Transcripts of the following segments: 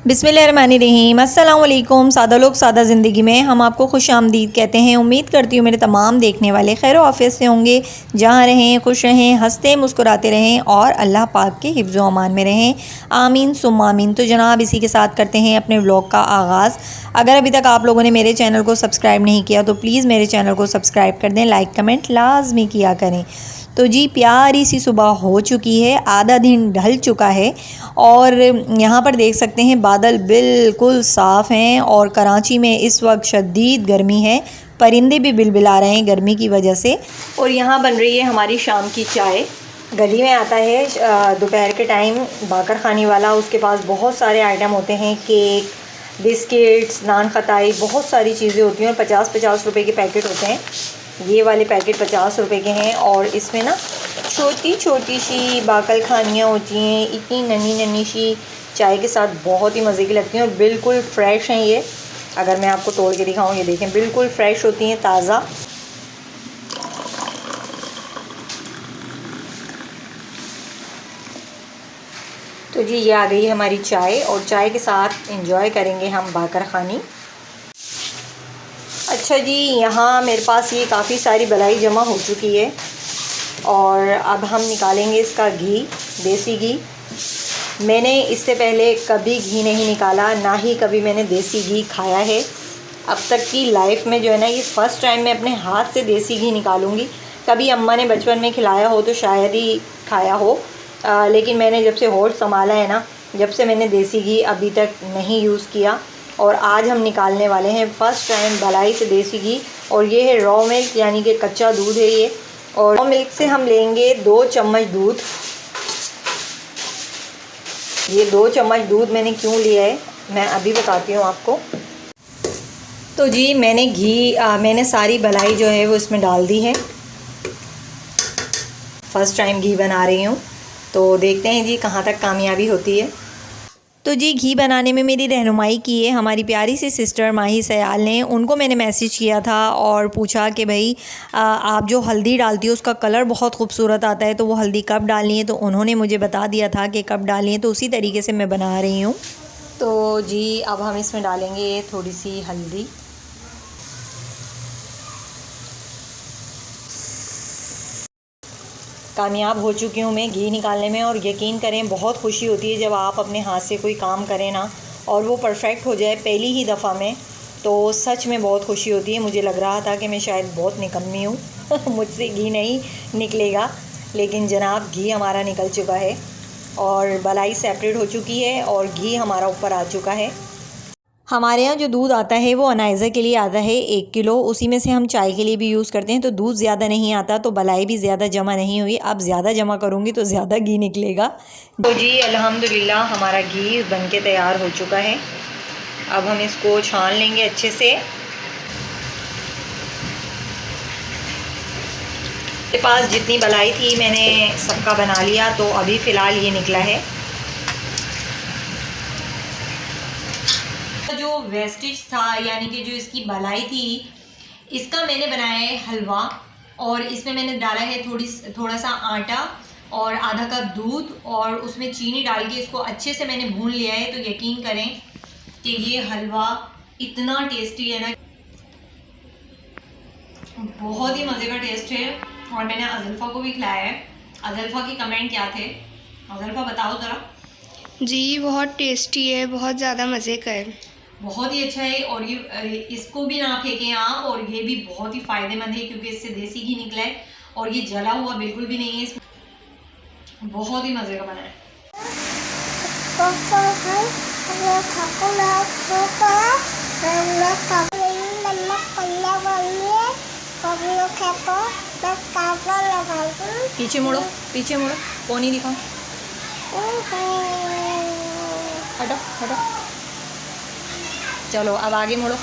बिस्मिल्लाहिर्रहमानिर्रहीम। अस्सलाम वालेकुम। सादा लोग सादा ज़िंदगी में हम आपको खुश आमदीद कहते हैं। उम्मीद करती हूँ मेरे तमाम देखने वाले खैर आफियत से होंगे, जहाँ रहें खुश रहें, हंसते मुस्कुराते रहें और अल्लाह पाक के हिफ्ज़ व अमान में रहें। आमीन सुम्मा आमीन। तो जनाब इसी के साथ करते हैं अपने व्लॉग का आगाज़। अगर अभी तक आप लोगों ने मेरे चैनल को सब्सक्राइब नहीं किया तो प्लीज़ मेरे चैनल को सब्सक्राइब कर दें, लाइक कमेंट लाजमी किया करें। तो जी प्यारी सी सुबह हो चुकी है, आधा दिन ढल चुका है और यहाँ पर देख सकते हैं बादल बिल्कुल साफ़ हैं और कराची में इस वक्त शदीद गर्मी है, परिंदे भी बिलबिला रहे हैं गर्मी की वजह से। और यहाँ बन रही है हमारी शाम की चाय। गली में आता है दोपहर के टाइम बाकर खानी वाला, उसके पास बहुत सारे आइटम होते हैं, केक, बिस्किट्स, नान खताई, बहुत सारी चीज़ें होती हैं और 50-50 रुपए के पैकेट होते हैं। ये वाले पैकेट 50 रुपए के हैं और इसमें ना छोटी छोटी सी बाकल खानियाँ होती हैं, इतनी नन्ही नन्ही सी, चाय के साथ बहुत ही मज़े की लगती हैं और बिल्कुल फ़्रेश हैं ये। अगर मैं आपको तोड़ के दिखाऊँ, ये देखें बिल्कुल फ़्रेश होती हैं, ताज़ा। तो जी ये आ गई है हमारी चाय और चाय के साथ एंजॉय करेंगे हम बाकर खानी। अच्छा जी, यहाँ मेरे पास ये काफ़ी सारी बलाई जमा हो चुकी है और अब हम निकालेंगे इसका घी, देसी घी। मैंने इससे पहले कभी घी नहीं निकाला, ना ही कभी मैंने देसी घी खाया है अब तक की लाइफ में। जो है ना, ये फ़र्स्ट टाइम मैं अपने हाथ से देसी घी निकालूंगी। कभी अम्मा ने बचपन में खिलाया हो तो शायद ही खाया हो, लेकिन मैंने जब से होश संभाला है ना, जब से मैंने देसी घी अभी तक नहीं यूज़ किया। और आज हम निकालने वाले हैं फ़र्स्ट टाइम बलाई से देसी घी। और ये है रॉ मिल्क, यानी कि कच्चा दूध है ये। और रॉ मिल्क से हम लेंगे 2 चम्मच दूध। ये 2 चम्मच दूध मैंने क्यों लिया है मैं अभी बताती हूँ आपको। तो जी मैंने सारी बलाई जो है वो इसमें डाल दी है। फ़र्स्ट टाइम घी बना रही हूँ, तो देखते हैं जी कहाँ तक कामयाबी होती है। तो जी घी बनाने में मेरी रहनुमाई की है हमारी प्यारी सी सिस्टर माही सयाल ने। उनको मैंने मैसेज किया था और पूछा कि भाई आप जो हल्दी डालती हो उसका कलर बहुत खूबसूरत आता है, तो वो हल्दी कब डालनी है, तो उन्होंने मुझे बता दिया था कि कब डालनी है, तो उसी तरीके से मैं बना रही हूँ। तो जी अब हम इसमें डालेंगे थोड़ी सी हल्दी। कामयाब हो चुकी हूँ मैं घी निकालने में और यकीन करें बहुत खुशी होती है जब आप अपने हाथ से कोई काम करें ना और वो परफेक्ट हो जाए पहली ही दफ़ा में, तो सच में बहुत खुशी होती है। मुझे लग रहा था कि मैं शायद बहुत निकम्मी हूँ मुझसे घी नहीं निकलेगा, लेकिन जनाब घी हमारा निकल चुका है और बलाई सेपरेट हो चुकी है और घी हमारा ऊपर आ चुका है। हमारे यहाँ जो दूध आता है वो अनाइज़ा के लिए आता है 1 किलो, उसी में से हम चाय के लिए भी यूज़ करते हैं। तो दूध ज़्यादा नहीं आता, तो बलाई भी ज़्यादा जमा नहीं हुई। अब ज़्यादा जमा करूँगी तो ज़्यादा घी निकलेगा। तो जी अल्हम्दुलिल्लाह हमारा घी बनके तैयार हो चुका है। अब हम इसको छान लेंगे अच्छे से। मेरे पास जितनी बलाई थी मैंने सबका बना लिया, तो अभी फ़िलहाल ये निकला है। जो वेस्टेज था यानी कि जो इसकी बलाई थी, इसका मैंने बनाया है हलवा और इसमें मैंने डाला है थोड़ा सा आटा और आधा कप दूध और उसमें चीनी डाल के इसको अच्छे से मैंने भून लिया है। तो यकीन करें कि ये हलवा इतना टेस्टी है ना, बहुत ही मज़े का टेस्ट है। और मैंने अज़ल्फ़ा को भी खिलाया है। अज़ल्फ़ा के कमेंट क्या थे? अज़ल्फ़ा बताओ ज़रा। जी बहुत टेस्टी है, बहुत ज़्यादा मज़े का है, बहुत ही अच्छा है। और ये इसको भी ना फेंकें आप, और ये भी बहुत ही फ़ायदेमंद है क्योंकि इससे देसी घी निकला है और ये जला हुआ बिल्कुल भी नहीं है, बहुत ही मज़े का बना है। पीछे मुड़ो, पीछे मुड़ो, पोनी दिखाओ, हटो हटो, चलो अब आगे मुड़ो।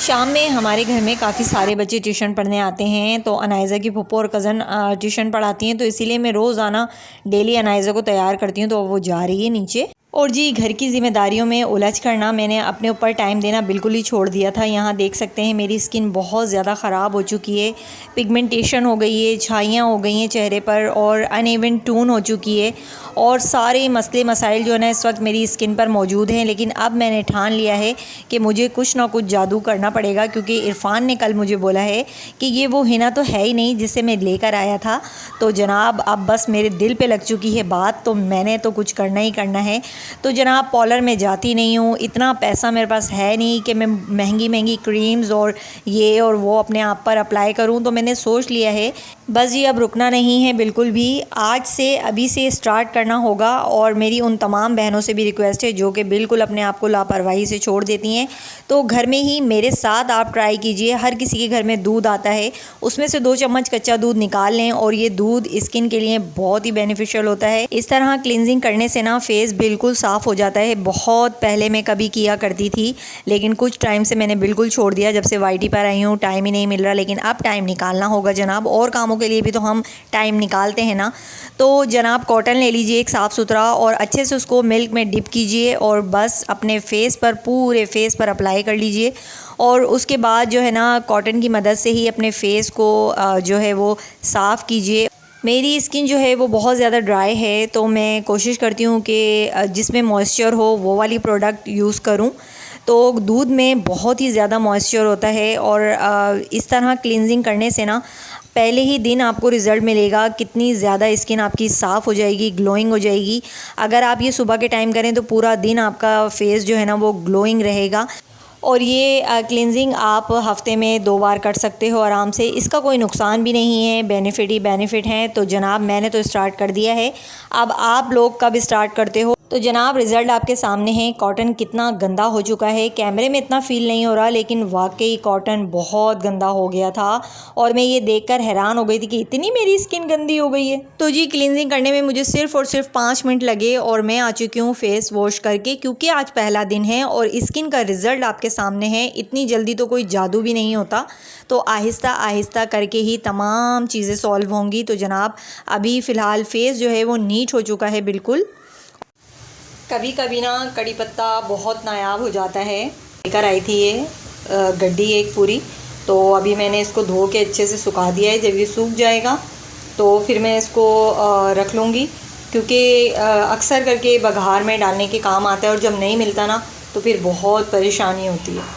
शाम में हमारे घर में काफ़ी सारे बच्चे ट्यूशन पढ़ने आते हैं, तो अनाइज़ा की फूफो और कज़न ट्यूशन पढ़ाती हैं, तो इसीलिए मैं रोज़ाना डेली अनाइज़ा को तैयार करती हूँ। तो वो जा रही है नीचे और जी घर की ज़िम्मेदारियों में उलझ कर ना मैंने अपने ऊपर टाइम देना बिल्कुल ही छोड़ दिया था। यहाँ देख सकते हैं मेरी स्किन बहुत ज़्यादा ख़राब हो चुकी है, पिगमेंटेशन हो गई है, छाइयाँ हो गई हैं चेहरे पर और अनइवन टोन हो चुकी है और सारे मसले मसाइल जो है ना इस वक्त मेरी स्किन पर मौजूद हैं। लेकिन अब मैंने ठान लिया है कि मुझे कुछ ना कुछ जादू करना पड़ेगा, क्योंकि इरफ़ान ने कल मुझे बोला है कि ये वो हिना तो है ही नहीं जिसे मैं लेकर आया था। तो जनाब अब बस मेरे दिल पे लग चुकी है बात, तो मैंने तो कुछ करना ही करना है। तो जनाब पार्लर में जाती नहीं हूँ, इतना पैसा मेरे पास है नहीं कि मैं महंगी महंगी क्रीम्स और ये और वो अपने आप पर अप्लाई करूँ। तो मैंने सोच लिया है बस जी अब रुकना नहीं है बिल्कुल भी, आज से अभी से स्टार्ट करना होगा। और मेरी उन तमाम बहनों से भी रिक्वेस्ट है जो कि बिल्कुल अपने आप को लापरवाही से छोड़ देती हैं, तो घर में ही मेरे साथ आप ट्राई कीजिए। हर किसी के घर में दूध आता है, उसमें से 2 चम्मच कच्चा दूध निकाल लें और ये दूध स्किन के लिए बहुत ही बेनिफिशियल होता है। इस तरह क्लिनजिंग करने से ना फेस बिल्कुल साफ़ हो जाता है। बहुत पहले मैं कभी किया करती थी, लेकिन कुछ टाइम से मैंने बिल्कुल छोड़ दिया जब से वाईटी पर आई हूँ, टाइम ही नहीं मिल रहा। लेकिन अब टाइम निकालना होगा जनाब, और कामों के लिए भी तो हम टाइम निकालते हैं ना। तो जनाब कॉटन ले लीजिए एक साफ़ सुथरा और अच्छे से उसको मिल्क में डिप कीजिए और बस अपने फेस पर, पूरे फेस पर अप्लाई कर लीजिए। और उसके बाद जो है ना कॉटन की मदद से ही अपने फेस को जो है वो साफ़ कीजिए। मेरी स्किन जो है वो बहुत ज़्यादा ड्राई है, तो मैं कोशिश करती हूँ कि जिसमें मॉइस्चर हो वो वाली प्रोडक्ट यूज़ करूँ। तो दूध में बहुत ही ज़्यादा मॉइस्चर होता है और इस तरह क्लींजिंग करने से ना पहले ही दिन आपको रिज़ल्ट मिलेगा, कितनी ज़्यादा स्किन आपकी साफ़ हो जाएगी, ग्लोइंग हो जाएगी। अगर आप ये सुबह के टाइम करें तो पूरा दिन आपका फेस जो है ना वो ग्लोइंग रहेगा। और ये क्लींजिंग आप हफ़्ते में 2 बार कर सकते हो आराम से, इसका कोई नुकसान भी नहीं है, बेनिफिट ही बेनिफिट हैं। तो जनाब मैंने तो स्टार्ट कर दिया है, अब आप लोग कब स्टार्ट करते हो? तो जनाब रिज़ल्ट आपके सामने है। कॉटन कितना गंदा हो चुका है, कैमरे में इतना फ़ील नहीं हो रहा, लेकिन वाकई कॉटन बहुत गंदा हो गया था और मैं ये देखकर हैरान हो गई थी कि इतनी मेरी स्किन गंदी हो गई है। तो जी क्लींजिंग करने में मुझे सिर्फ़ और सिर्फ 5 मिनट लगे और मैं आ चुकी हूँ फेस वॉश करके, क्योंकि आज पहला दिन है और स्किन का रिज़ल्ट आपके सामने है। इतनी जल्दी तो कोई जादू भी नहीं होता, तो आहिस्ता आहिस्ता करके ही तमाम चीज़ें सॉल्व होंगी। तो जनाब अभी फ़िलहाल फेस जो है वो नीट हो चुका है बिल्कुल। कभी कभी ना कड़ी पत्ता बहुत नायाब हो जाता है। लेकर आई थी ये गड्डी एक पूरी, तो अभी मैंने इसको धो के अच्छे से सुखा दिया है। जब ये सूख जाएगा तो फिर मैं इसको रख लूँगी, क्योंकि अक्सर करके बघार में डालने के काम आता है और जब नहीं मिलता ना तो फिर बहुत परेशानी होती है।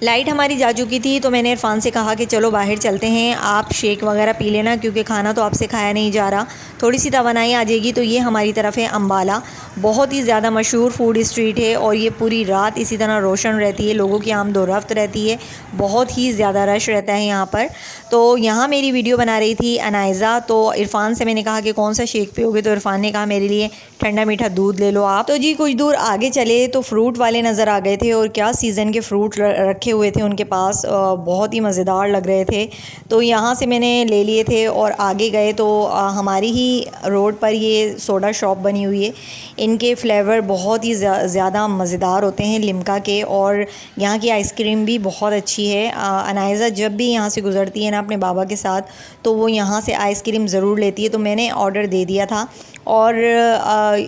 लाइट हमारी जा चुकी थी, तो मैंने इरफान से कहा कि चलो बाहर चलते हैं, आप शेक वगैरह पी लेना, क्योंकि खाना तो आपसे खाया नहीं जा रहा, थोड़ी सी तवानाई आ जाएगी। तो ये हमारी तरफ है अम्बाला, बहुत ही ज़्यादा मशहूर फूड स्ट्रीट है और ये पूरी रात इसी तरह रोशन रहती है, लोगों की आमदोरफ्त रहती है, बहुत ही ज़्यादा रश रहता है यहाँ पर। तो यहाँ मेरी वीडियो बना रही थी अनाइज़ा, तो इरफान से मैंने कहा कि कौन सा शेक पियोगे, तो इरफान ने कहा मेरे लिए ठंडा मीठा दूध ले लो आप। तो जी कुछ दूर आगे चले तो फ्रूट वाले नज़र आ गए थे और क्या सीज़न के फ्रूट रखे हुए थे उनके पास, बहुत ही मज़ेदार लग रहे थे। तो यहाँ से मैंने ले लिए थे और आगे गए तो हमारी ही रोड पर ये सोडा शॉप बनी हुई है। इनके फ्लेवर बहुत ही ज़्यादा मज़ेदार होते हैं लिम्का के, और यहाँ की आइसक्रीम भी बहुत अच्छी है। अनाइज़ा जब भी यहाँ से गुज़रती है ना अपने बाबा के साथ, तो वो यहाँ से आइसक्रीम ज़रूर लेती है। तो मैंने ऑर्डर दे दिया था और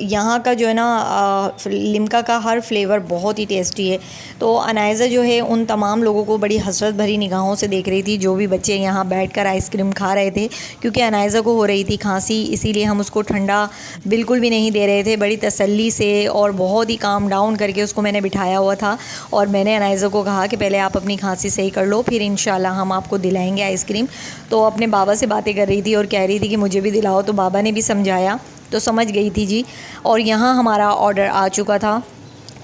यहाँ का जो है ना लिम्का का हर फ्लेवर बहुत ही टेस्टी है। तो अनाइज़ा जो है उन तमाम लोगों को बड़ी हसरत भरी निगाहों से देख रही थी, जो भी बच्चे यहाँ बैठकर आइसक्रीम खा रहे थे, क्योंकि अनाइज़ा को हो रही थी खांसी, इसीलिए हम उसको ठंडा बिल्कुल भी नहीं दे रहे थे। बड़ी तसल्ली से और बहुत ही काम डाउन करके उसको मैंने बिठाया हुआ था और मैंने अनाइज़ा को कहा कि पहले आप अपनी खांसी सही कर लो, फिर इंशाल्लाह हम आपको दिलाएंगे आइसक्रीम। तो अपने बाबा से बातें कर रही थी और कह रही थी कि मुझे भी दिलाओ, तो बाबा ने भी समझाया तो समझ गई थी जी। और यहाँ हमारा ऑर्डर आ चुका था।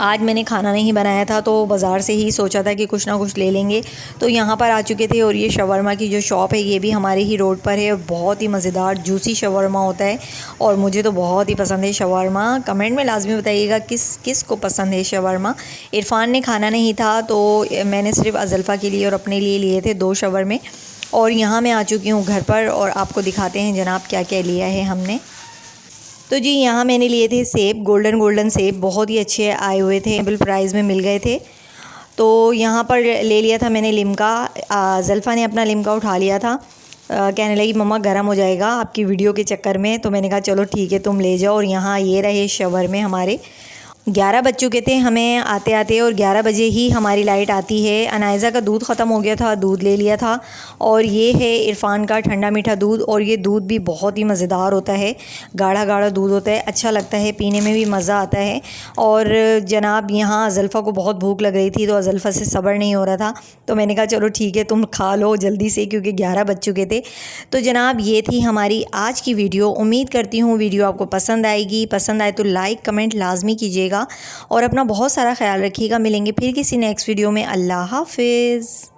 आज मैंने खाना नहीं बनाया था, तो बाज़ार से ही सोचा था कि कुछ ना कुछ ले लेंगे। तो यहाँ पर आ चुके थे और ये शवरमा की जो शॉप है ये भी हमारे ही रोड पर है और बहुत ही मज़ेदार जूसी शवरमा होता है और मुझे तो बहुत ही पसंद है शवरमा। कमेंट में लाजमी बताइएगा किस किस को पसंद है शवरमा। इरफान ने खाना नहीं था, तो मैंने सिर्फ अज़ल्फ़ा के लिए और अपने लिए थे 2 शवरमे। और यहाँ मैं आ चुकी हूँ घर पर और आपको दिखाते हैं जनाब क्या क्या लिया है हमने। तो जी यहाँ मैंने लिए थे सेब, गोल्डन सेब, बहुत ही अच्छे आए हुए थे, रिजनेबल प्राइस में मिल गए थे। तो यहाँ पर ले लिया था मैंने लिम्का, ज़ल्फ़ा ने अपना लिम्का उठा लिया था। कहने लगी मम्मा गर्म हो जाएगा आपकी वीडियो के चक्कर में। तो मैंने कहा चलो ठीक है तुम ले जाओ। और यहाँ ये रहे शवर में हमारे 11 बज चुके थे हमें आते आते, और 11 बजे ही हमारी लाइट आती है। अनायज़ा का दूध ख़त्म हो गया था, दूध ले लिया था। और ये है इरफान का ठंडा मीठा दूध, और ये दूध भी बहुत ही मज़ेदार होता है, गाढ़ा गाढ़ा दूध होता है, अच्छा लगता है, पीने में भी मज़ा आता है। और जनाब यहाँ अज़ल्फ़ा को बहुत भूख लग रही थी, तो अज़ल्फ़ा से सब्र नहीं हो रहा था, तो मैंने कहा चलो ठीक है तुम खा लो जल्दी से, क्योंकि 11 बज चुके थे। तो जनाब ये थी हमारी आज की वीडियो। उम्मीद करती हूँ वीडियो आपको पसंद आएगी। पसंद आए तो लाइक कमेंट लाजमी कीजिएगा और अपना बहुत सारा ख्याल रखिएगा। मिलेंगे फिर किसी नेक्स्ट वीडियो में। अल्लाह हाफ़िज़।